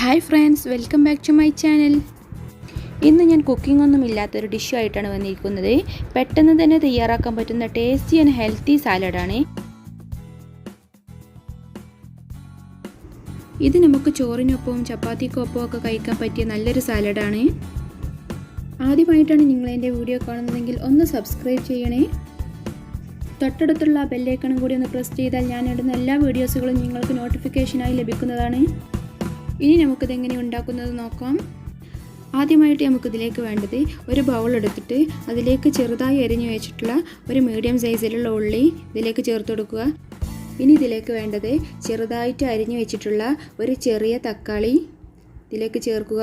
Hi friends, welcome back to my channel. ഇന്ന് ഞാൻ cooking ഒന്നും ഇല്ലാത്തൊരു ഡിഷുമായിട്ടാണ് വന്നിരിക്കുന്നത്. പെട്ടെന്ന് തന്നെ തയ്യാറാക്കാൻ പറ്റുന്ന ടേസ്റ്റി ആൻഡ് ഹെൽത്തി സാലഡാണ്. ഇത് നമുക്ക് ചോറിനൊപ്പവും ചപ്പാത്തിക്കൊപ്പവും ഒക്കെ കഴിക്കാൻ പറ്റിയ നല്ലൊരു സാലഡാണ്. ആദ്യമായിട്ടാണ് നിങ്ങൾ എൻ്റെ വീഡിയോ കാണുന്നതെങ്കിൽ ഒന്ന് സബ്സ്ക്രൈബ് ചെയ്യണേ. തൊട്ടടുത്തുള്ള ബെല്ലൈക്കണും കൂടി ഒന്ന് പ്രസ് ചെയ്താൽ ഞാൻ ഇടുന്ന എല്ലാ വീഡിയോസുകളും നിങ്ങൾക്ക് നോട്ടിഫിക്കേഷനായി ലഭിക്കുന്നതാണ്. ഇനി നമുക്കിതെങ്ങനെ ഉണ്ടാക്കുന്നത് നോക്കാം. ആദ്യമായിട്ട് നമുക്കിതിലേക്ക് വേണ്ടത് ഒരു ബൗൾ എടുത്തിട്ട് അതിലേക്ക് ചെറുതായി അരിഞ്ഞു വെച്ചിട്ടുള്ള ഒരു മീഡിയം സൈസിലുള്ള ഉള്ളി ഇതിലേക്ക് ചേർത്ത് കൊടുക്കുക. ഇനി ഇതിലേക്ക് വേണ്ടത് ചെറുതായിട്ട് അരിഞ്ഞു വെച്ചിട്ടുള്ള ഒരു ചെറിയ തക്കാളി ഇതിലേക്ക് ചേർക്കുക.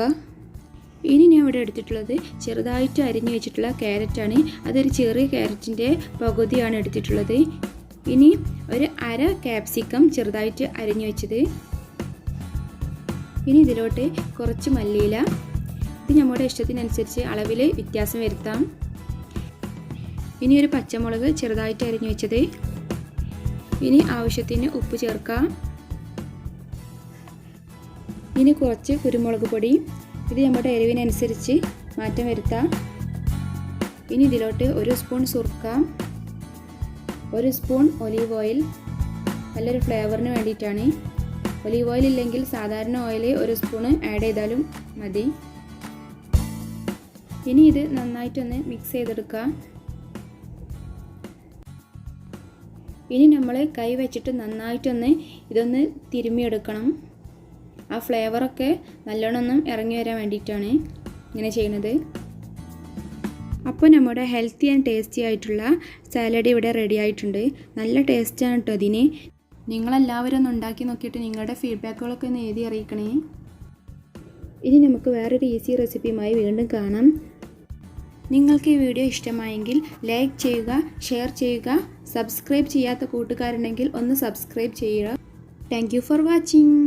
ഇനി ഞാൻ ഇവിടെ എടുത്തിട്ടുള്ളത് ചെറുതായിട്ട് അരിഞ്ഞു വെച്ചിട്ടുള്ള ക്യാരറ്റാണ്. അതൊരു ചെറിയ ക്യാരറ്റിൻ്റെ പകുതിയാണ് എടുത്തിട്ടുള്ളത്. ഇനി ഒരു അര ക്യാപ്സിക്കം ചെറുതായിട്ട് അരിഞ്ഞു വെച്ചത്. ഇനി ഇതിലോട്ട് കുറച്ച് മല്ലിയില, ഇത് നമ്മുടെ ഇഷ്ടത്തിനനുസരിച്ച് അളവിൽ വ്യത്യാസം വരുത്താം. ഇനി ഒരു പച്ചമുളക് ചെറുതായിട്ട് അരിഞ്ഞു വെച്ചത്. ഇനി ആവശ്യത്തിന് ഉപ്പ് ചേർക്കാം. ഇനി കുറച്ച് കുരുമുളക് പൊടി, ഇത് നമ്മുടെ എരിവിനനുസരിച്ച് മാറ്റം വരുത്താം. ഇനി ഇതിലോട്ട് ഒരു സ്പൂൺ സുർക്ക, ഒരു സ്പൂൺ ഒലീവ് ഓയിൽ, നല്ലൊരു ഫ്ലേവറിന് വേണ്ടിയിട്ടാണ്. ഒലീവ് ഓയിൽ ഇല്ലെങ്കിൽ സാധാരണ ഓയിൽ ഒരു സ്പൂണ് ആഡ് ചെയ്താലും മതി. ഇനി ഇത് നന്നായിട്ടൊന്ന് മിക്സ് ചെയ്തെടുക്കാം. ഇനി നമ്മൾ കൈ വെച്ചിട്ട് നന്നായിട്ടൊന്ന് ഇതൊന്ന് തിരുമ്മിയെടുക്കണം. ആ ഫ്ലേവറൊക്കെ നല്ലോണം ഇറങ്ങി വരാൻ വേണ്ടിയിട്ടാണ് ഇങ്ങനെ ചെയ്യുന്നത്. അപ്പോൾ നമ്മുടെ ഹെൽത്തി ആൻഡ് ടേസ്റ്റി ആയിട്ടുള്ള സാലഡ് ഇവിടെ റെഡി ആയിട്ടുണ്ട്. നല്ല ടേസ്റ്റാണ് കേട്ടോ അതിന്. നിങ്ങളെല്ലാവരും ഒന്ന് ഉണ്ടാക്കി നോക്കിയിട്ട് നിങ്ങളുടെ ഫീഡ്ബാക്കുകളൊക്കെ ഒന്ന് എഴുതി അറിയിക്കണേ. ഇനി നമുക്ക് വേറൊരു ഈസി റെസിപ്പിയുമായി വീണ്ടും കാണാം. നിങ്ങൾക്ക് ഈ വീഡിയോ ഇഷ്ടമായെങ്കിൽ ലൈക്ക് ചെയ്യുക, ഷെയർ ചെയ്യുക. സബ്സ്ക്രൈബ് ചെയ്യാത്ത കൂട്ടുകാരുണ്ടെങ്കിൽ ഒന്ന് സബ്സ്ക്രൈബ് ചെയ്യുക. Thank you for watching.